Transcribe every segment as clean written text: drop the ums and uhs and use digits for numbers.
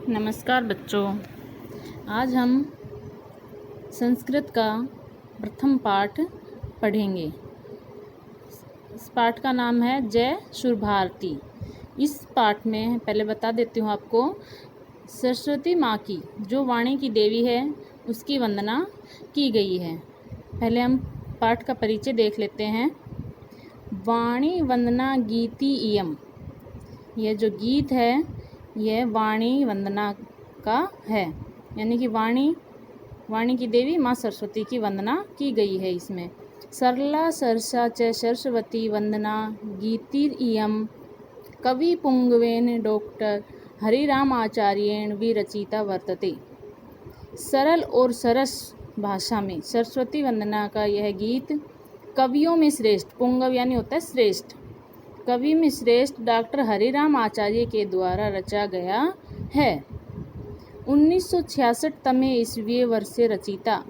नमस्कार बच्चों, आज हम संस्कृत का प्रथम पाठ पढ़ेंगे। इस पाठ का नाम है जय सुर भारती। इस पाठ में पहले बता देती हूँ आपको, सरस्वती माँ की जो वाणी की देवी है उसकी वंदना की गई है। पहले हम पाठ का परिचय देख लेते हैं। वाणी वंदना गीति इयम, यह जो गीत है यह वाणी वंदना का है, यानी कि वाणी की देवी माँ सरस्वती की वंदना की गई है। इसमें सरला सरसा च सरस्वती वंदना गीतिर इयम कवि पुंगवेन डॉक्टर हरिराम आचार्येण विरचिता वर्तते। सरल और सरस भाषा में सरस्वती वंदना का यह गीत कवियों में श्रेष्ठ, पुंगव यानी होता है श्रेष्ठ, कवि में श्रेष्ठ डॉक्टर हरिराम आचार्य के द्वारा रचा गया है। 1966 ईस्वी वर्ष से रचिता,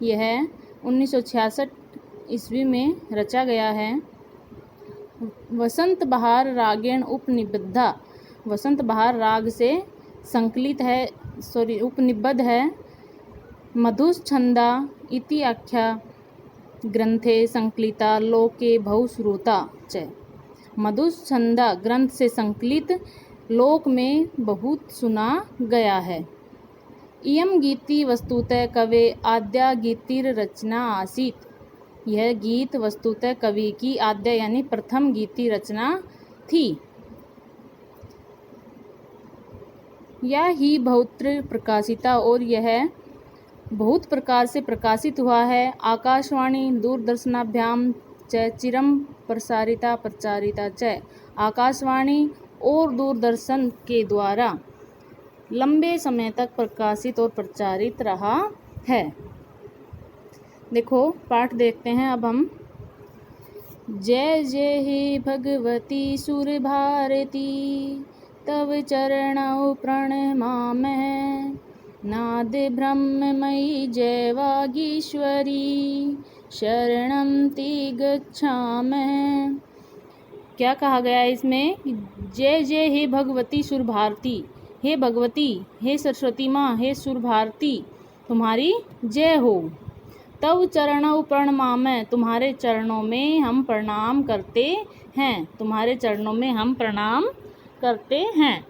यह 1966 ईस्वी में रचा गया है। वसंत बहार रागेण उपनिबद्धा, वसंत बहार राग से संकलित है, उपनिबद्ध है। मधुच्छंदा इति आख्या ग्रंथे संकलिता लोके बहुश्रुता च, मधुच्छंदा ग्रंथ से संकलित लोक में बहुत सुना गया है। इयम गीति वस्तुतः कवे आद्या गीतिर रचना आसीत, यह गीत वस्तुतः कवि की आद्या यानी प्रथम गीति रचना थी। यह ही बहुत्र प्रकाशिता, और यह बहुत प्रकार से प्रकाशित हुआ है। आकाशवाणी दूरदर्शनाभ्याम च चिरम प्रसारिता प्रचारिता च, आकाशवाणी और दूरदर्शन के द्वारा लंबे समय तक प्रकाशित और प्रचारित रहा है। देखो पाठ देखते हैं अब हम। जय जय हे भगवती सुर भारती तव चरणौ प्रणमामः, नाद ब्रह्ममयी जय वागीश्वरी शरणं ते गच्छामः। क्या कहा गया है इसमें? जय जय हे भगवती सुर भारती, हे भगवती, हे सरस्वती माँ, हे सुर भारती, तुम्हारी जय हो। तव चरणौ प्रणमामः, तुम्हारे चरणों में हम प्रणाम करते हैं, तुम्हारे चरणों में हम प्रणाम करते हैं।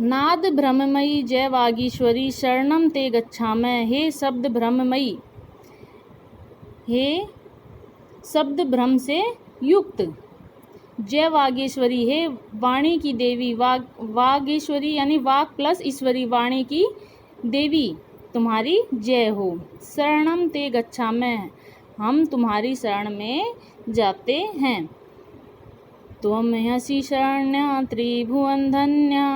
नाद ब्रह्ममयी जय वागीश्वरी शरणम ते गच्छामः, हे शब्द ब्रह्ममयी, हे शब्द ब्रह्म से युक्त, जय वागेश्वरी, हे वाणी की देवी, वागेश्वरी यानी वाक प्लस ईश्वरी, वाणी की देवी, तुम्हारी जय हो। शरणम ते गच्छामः, हम तुम्हारी शरण में जाते हैं। त्वं हसि शरण्या त्रिभुवन धन्या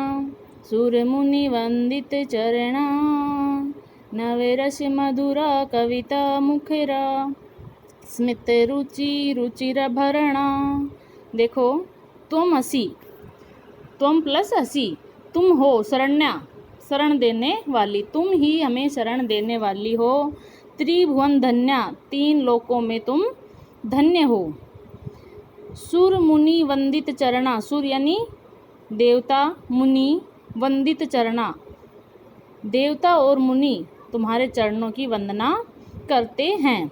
सुर मुनि वंदित चरणा, नवरस मधुरा कविता मुखरा स्मित रुचि रुचिर भरणा। देखो, तुम हसी, तुम प्लस हसी, तुम हो शरण्या, शरण देने वाली, तुम ही हमें शरण देने वाली हो। त्रिभुवन धन्या, तीन लोकों में तुम धन्य हो। सुर मुनि वंदित चरणा, सुर यानी देवता, मुनि वंदित चरणा, देवता और मुनि तुम्हारे चरणों की वंदना करते हैं।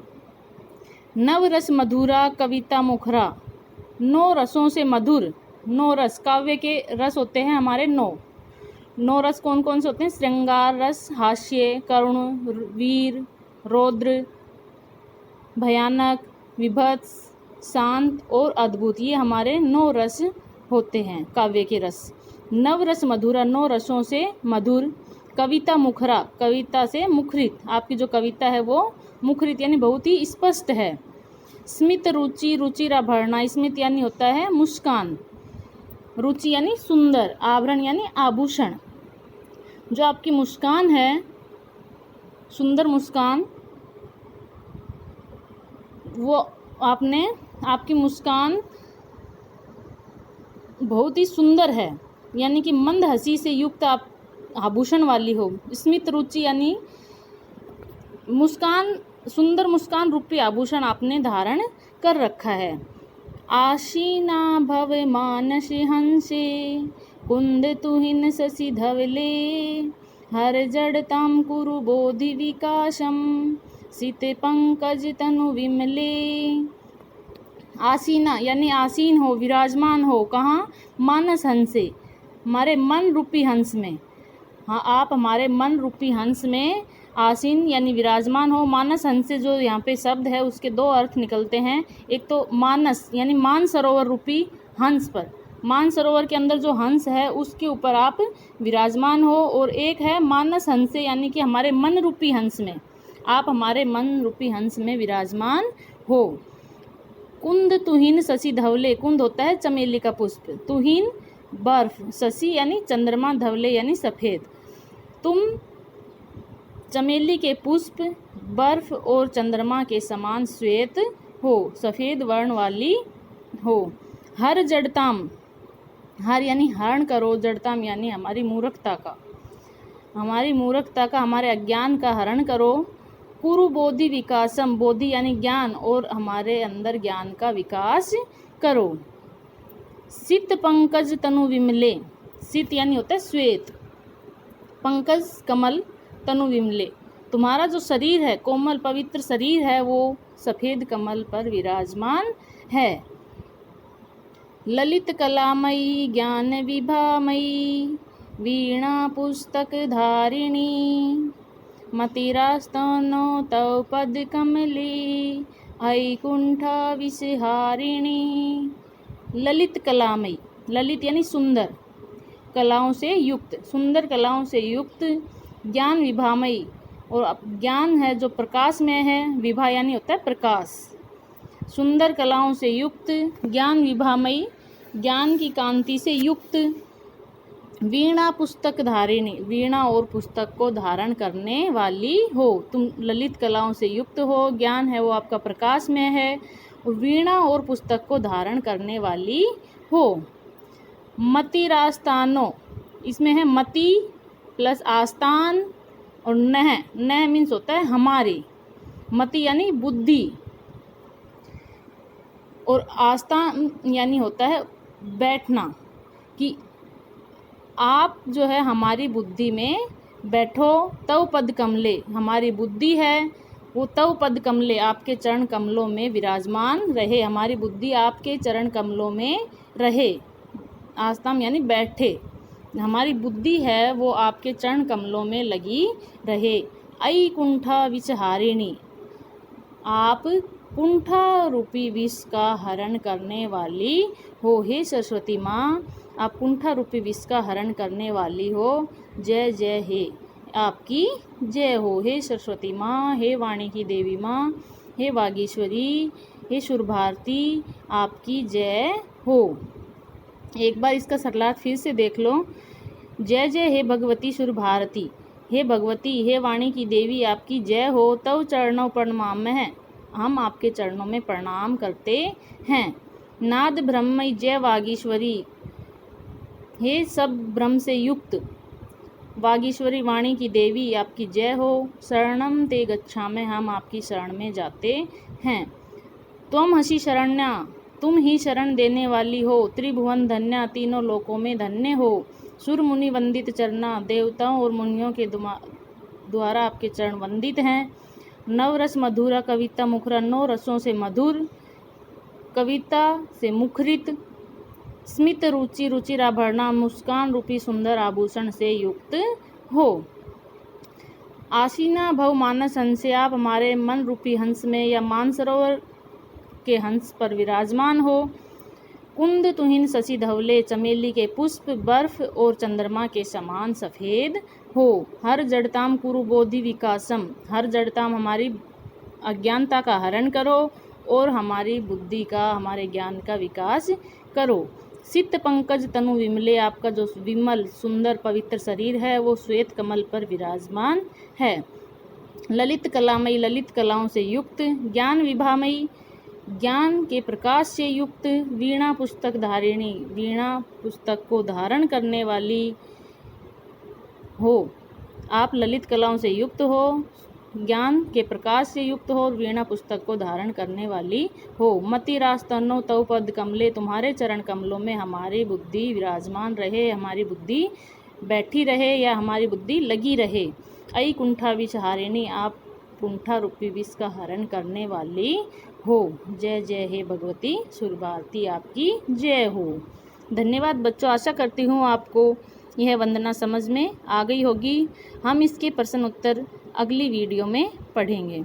नवरस मधुरा कविता मुखरा, 9 रसों से मधुर, 9 रस, काव्य के रस होते हैं हमारे 9 रस कौन कौन से होते हैं? श्रृंगार रस, हास्य, करुण, वीर, रौद्र, भयानक, विभत्स, शांत और अद्भुत, ये हमारे 9 रस होते हैं काव्य के रस। नवरस मधुरा, 9 रसों से मधुर। कविता मुखरा, कविता से मुखरित, आपकी जो कविता है वो मुखरित यानी बहुत ही स्पष्ट है। स्मित रुचि रुचिरा भरणा, स्मित यानी होता है मुस्कान, रुचि यानी सुंदर, आभरण यानी आभूषण, जो आपकी मुस्कान है, सुंदर मुस्कान, वो आपकी मुस्कान बहुत ही सुंदर है, यानी कि मंद हंसी से युक्त आप आभूषण वाली हो। स्मित रुचि यानी मुस्कान, सुंदर मुस्कान रूपी आभूषण आपने धारण कर रखा है। आशीना भव मानसी हंसे कुंद तुहिन शशि धवले हर जड़ताम कुरु बोधि विकासम सित पंकज तनु विमले। आसीना यानी आसीन हो, विराजमान हो, कहाँ? मानस हंसे, हमारे मन रूपी हंस में। हाँ, आप हमारे मन रूपी हंस में आसीन यानी विराजमान हो। मानस हंस से जो यहाँ पे शब्द है उसके दो अर्थ निकलते हैं। एक तो मानस यानी मान सरोवर रूपी हंस पर, मान सरोवर के अंदर जो हंस है उसके ऊपर आप विराजमान हो, और एक है मानस हंसे यानी कि हमारे मन रूपी हंस में, आप हमारे मन रूपी हंस में विराजमान हो। कुंद तुहिन शशि धवले, कुंद होता है चमेली का पुष्प, तुहिन बर्फ, शशि यानी चंद्रमा, धवले यानी सफ़ेद। तुम चमेली के पुष्प, बर्फ और चंद्रमा के समान श्वेत हो, सफ़ेद वर्ण वाली हो। हर जड़ताम, हर यानी हरण करो, जड़ताम यानी हमारी मूर्खता का, हमारी मूर्खता का, हमारे अज्ञान का हरण करो। कुरु बोधि विकासम, बोधि यानी ज्ञान, और हमारे अंदर ज्ञान का विकास करो। सित पंकज तनु विमले, सित यानी होता है श्वेत, पंकज कमल, तनु विमले, तुम्हारा जो शरीर है, कोमल पवित्र शरीर है, वो सफ़ेद कमल पर विराजमान है। ललित कलामयी ज्ञान विभामयी वीणा पुस्तक धारिणी मतिरास्तनो तव पद कमले ऐकुंठा विषहारिणी। ललित कलामयी, ललित यानी सुंदर, कलाओं से युक्त, सुंदर कलाओं से युक्त, ज्ञान विभामयी, और ज्ञान है जो प्रकाश में है, विभा यानी होता है प्रकाश, सुंदर कलाओं से युक्त, ज्ञान विभामयी, ज्ञान की कांति से युक्त। वीणा पुस्तक धारिणी, वीणा और पुस्तक को धारण करने वाली हो। तुम ललित कलाओं से युक्त हो, ज्ञान है वो आपका प्रकाश में है, और वीणा और पुस्तक को धारण करने वाली हो। मति रास्तानो, इसमें है मति प्लस आस्तान और नह, नह मीन्स होता है हमारी, मति यानी बुद्धि, और आस्तान यानी होता है बैठना, कि आप जो है हमारी बुद्धि में बैठो। तव पद कमले, हमारी बुद्धि है वो तव पद कमले, आपके चरण कमलों में विराजमान रहे, हमारी बुद्धि आपके चरण कमलों में रहे। आस्ताम यानी बैठे, हमारी बुद्धि है वो आपके चरण कमलों में लगी रहे। ऐ कुंठा विषहारिणी, आप कुंठा रूपी विष का हरण करने वाली हो। हे सरस्वती माँ, आप कुंठा रूपी विष का हरण करने वाली हो। जय जय हे, आपकी जय हो। हे सरस्वती माँ, हे वाणी की देवी माँ, हे वागीश्वरी, हे सुरभारती, आपकी जय हो। एक बार इसका सरलार्थ फिर से देख लो। जय जय हे भगवती सुरभारती, हे भगवती, हे वाणी की देवी, आपकी जय हो। तव चरणों प्रणमाम है, हम आपके चरणों में प्रणाम करते हैं। नाद ब्रह्मई जय वागीश्वरी, हे सब ब्रह्म से युक्त वागीश्वरी वाणी की देवी, आपकी जय हो। शरणम ते गच्छामि, हम आपकी शरण में जाते हैं। त्वम हसी शरण्या, तुम ही शरण देने वाली हो। त्रिभुवन धन्या, तीनों लोकों में धन्य हो। सुर मुनि वंदित चरना, देवताओं और मुनियों के द्वारा आपके चरण वंदित हैं। नवरस मधुरा कविता मुखरा, 9 रसों से मधुर, कविता से मुखरित। स्मित रुचि रुचिराभरणा, मुस्कान रूपी सुंदर आभूषण से युक्त हो। आसीना भव मानस हंस, आप हमारे मन रूपी हंस में या मानसरोवर के हंस पर विराजमान हो। कुंद तुहिन शशि धवले, चमेली के पुष्प बर्फ और चंद्रमा के समान सफ़ेद हो। हर जड़ताम कुरु बोधि विकासम, हर जड़ताम हमारी अज्ञानता का हरण करो और हमारी बुद्धि का, हमारे ज्ञान का विकास करो। सित पंकज तनु विमले, आपका जो विमल सुंदर पवित्र शरीर है वो श्वेत कमल पर विराजमान है। ललित कलामयी, ललित कलाओं से युक्त। ज्ञान विभामयी, ज्ञान के प्रकाश से युक्त। वीणा पुस्तक धारिणी, वीणा पुस्तक को धारण करने वाली हो। आप ललित कलाओं से युक्त हो, ज्ञान के प्रकाश से युक्त हो और वीणा पुस्तक को धारण करने वाली हो। मति रास तन्नो तव पद कमले, तुम्हारे चरण कमलों में हमारी बुद्धि विराजमान रहे, हमारी बुद्धि बैठी रहे या हमारी बुद्धि लगी रहे। ऐ कुंठा विष हारिणी, आप कुंठा रूपी विष का हरण करने वाली हो। जय जय हे भगवती सुर भारती, आपकी जय हो। धन्यवाद बच्चों, आशा करती हूँ आपको यह वंदना समझ में आ गई होगी। हम इसके प्रश्न उत्तर अगली वीडियो में पढ़ेंगे।